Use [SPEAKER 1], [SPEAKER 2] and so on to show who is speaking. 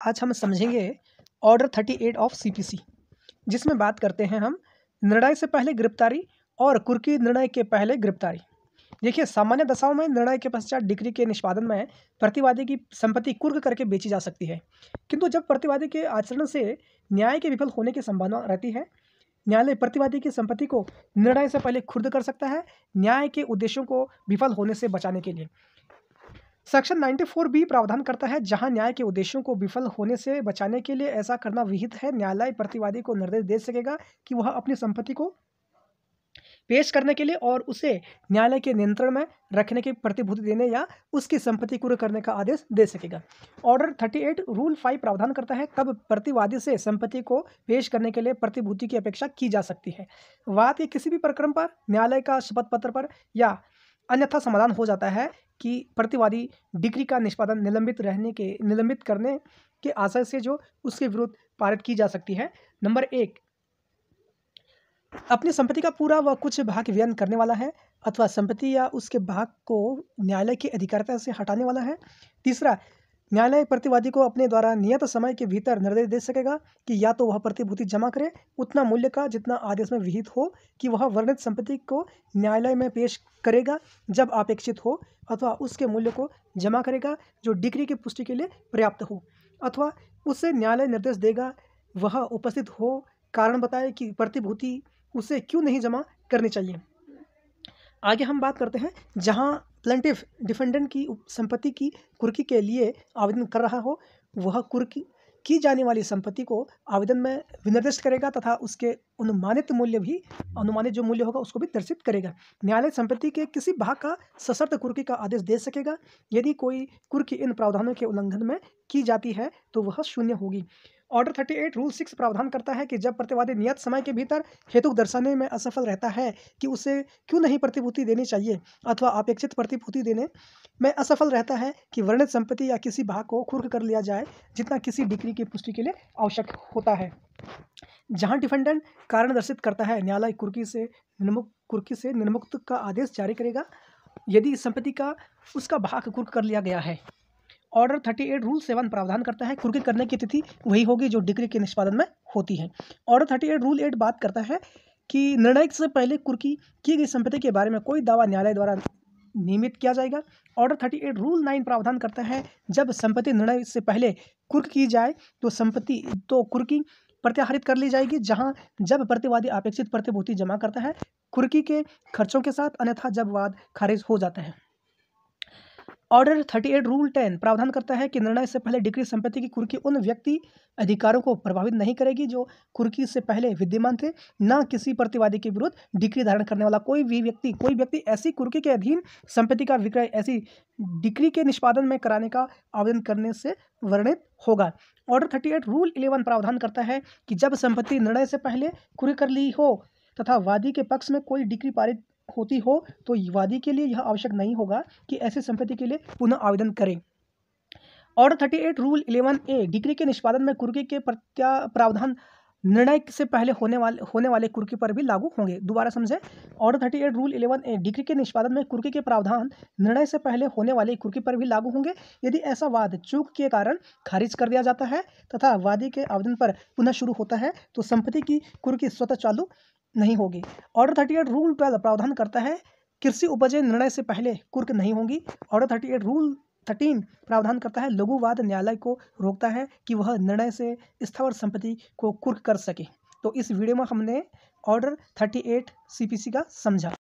[SPEAKER 1] आज हम समझेंगे ऑर्डर 38 ऑफ सीपीसी, जिसमें बात करते हैं हम निर्णय से पहले गिरफ्तारी और कुर्की निर्णय के पहले गिरफ्तारी। देखिए, सामान्य दशाओं में निर्णय के पश्चात डिक्री के निष्पादन में प्रतिवादी की संपत्ति कुर्क करके बेची जा सकती है, किंतु जब प्रतिवादी के आचरण से न्याय के विफल होने की संभावना रहती है, न्यायालय प्रतिवादी की संपत्ति को निर्णय से पहले कुर्क कर सकता है, न्याय के उद्देश्यों को विफल होने से बचाने के लिए। सेक्शन 94 प्रावधान करता है, जहां न्याय के उद्देश्यों को विफल होने से बचाने के लिए ऐसा करना विहित है। न्यायालय प्रतिवादी को निर्देश दे सकेगा कि वह अपनी संपत्ति को पेश करने के लिए और उसे न्यायालय के नियंत्रण में रखने की प्रतिभूति देने या उसकी संपत्ति कुर्क करने का आदेश दे सकेगा। ऑर्डर 38 रूल 5 प्रावधान करता है, कब प्रतिवादी से संपत्ति को पेश करने के लिए प्रतिभूति की अपेक्षा की जा सकती है। वाद के किसी भी प्रकरण पर न्यायालय का शपथ पत्र पर या अन्यथा समाधान हो जाता है कि प्रतिवादी डिक्री का निष्पादन निलंबित करने के आशय से जो उसके विरुद्ध पारित की जा सकती है। नंबर 1, अपनी संपत्ति का पूरा व कुछ भाग व्ययन करने वाला है अथवा संपत्ति या उसके भाग को न्यायालय की अधिकारिता से हटाने वाला है। तीसरा, न्यायालय प्रतिवादी को अपने द्वारा नियत समय के भीतर निर्देश दे सकेगा कि या तो वह प्रतिभूति जमा करे उतना मूल्य का जितना आदेश में विहित हो, कि वह वर्णित संपत्ति को न्यायालय में पेश करेगा जब अपेक्षित हो, अथवा उसके मूल्य को जमा करेगा जो डिक्री की पुष्टि के लिए पर्याप्त हो, अथवा उससे न्यायालय निर्देश देगा वह उपस्थित हो, कारण बताए कि प्रतिभूति उसे क्यों नहीं जमा करनी चाहिए। आगे हम बात करते हैं, जहां प्लेंटिफ डिफेंडेंट की संपत्ति की कुर्की के लिए आवेदन कर रहा हो, वह कुर्की की जाने वाली संपत्ति को आवेदन में विनिर्दिष्ट करेगा तथा उसके अनुमानित जो मूल्य होगा उसको भी दर्शित करेगा। न्यायालय संपत्ति के किसी भाग का सशर्त कुर्की का आदेश दे सकेगा। यदि कोई कुर्की इन प्रावधानों के उल्लंघन में की जाती है तो वह शून्य होगी। ऑर्डर 38 रूल 6 प्रावधान करता है कि जब प्रतिवादी नियत समय के भीतर हेतु दर्शाने में असफल रहता है कि उसे क्यों नहीं प्रतिभूति देनी चाहिए, अथवा अपेक्षित प्रतिभूति देने में असफल रहता है कि वर्णित संपत्ति या किसी भाग को कुर्क कर लिया जाए जितना किसी डिक्री की पुष्टि के लिए आवश्यक होता है। जहां डिफेंडेंट कारण दर्शित करता है, न्यायालय कुर्की से निर्मुक्त का आदेश जारी करेगा यदि संपत्ति का उसका भाग कुर्क कर लिया गया है। ऑर्डर 38 रूल 7 प्रावधान करता है, कुर्की करने की तिथि वही होगी जो डिक्री के निष्पादन में होती है। ऑर्डर 38 रूल 8 बात करता है कि निर्णय से पहले कुर्की की गई संपत्ति के बारे में कोई दावा न्यायालय द्वारा नियमित किया जाएगा। ऑर्डर 38 रूल 9 प्रावधान करता है, जब संपत्ति निर्णय से पहले कुर्क की जाए तो कुर्की प्रत्याहरित कर ली जाएगी, जब प्रतिवादी अपेक्षित प्रतिभूति जमा करता है कुर्की के खर्चों के साथ, अन्यथा जब वाद खारिज हो जाता है। ऑर्डर 38 रूल 10 प्रावधान करता है कि निर्णय से पहले डिक्री संपत्ति की कुर्की उन व्यक्ति अधिकारों को प्रभावित नहीं करेगी जो कुर्की से पहले विद्यमान थे। न किसी प्रतिवादी के विरुद्ध डिक्री धारण करने वाला कोई व्यक्ति ऐसी कुर्की के अधीन संपत्ति का विक्रय ऐसी डिक्री के निष्पादन में कराने का आवेदन करने से वर्णित होगा। ऑर्डर 38 रूल 11 प्रावधान करता है कि जब संपत्ति निर्णय से पहले कुर्क कर ली हो तथा वादी के पक्ष में कोई डिक्री पारित होती हो तो वादी के लिए यह आवश्यक नहीं होगा कि ऐसी संपत्ति के लिए पुनः आवेदन करें। ऑर्डर 38 रूल 11A डिक्री के निष्पादन में कुर्की के प्रावधान निर्णय से पहले होने वाले कुर्की पर भी लागू होंगे। दोबारा समझें, ऑर्डर 38 रूल 11A डिक्री के निष्पादन में कुर्की के प्रावधान निर्णय से पहले होने वाले कुर्की पर भी लागू होंगे यदि ऐसा वाद चूक के कारण खारिज कर दिया जाता है तथा वादी के आवेदन पर पुनः शुरू होता है तो संपत्ति की कुर्की स्वतः चालू नहीं होगी। ऑर्डर 38 रूल 12 प्रावधान करता है, कृषि उपजें निर्णय से पहले कुर्क नहीं होंगी। ऑर्डर 38 रूल 13 प्रावधान करता है, लघुवाद न्यायालय को रोकता है कि वह निर्णय से स्थावर संपत्ति को कुर्क कर सके। तो इस वीडियो में हमने ऑर्डर 38 सीपीसी का समझा।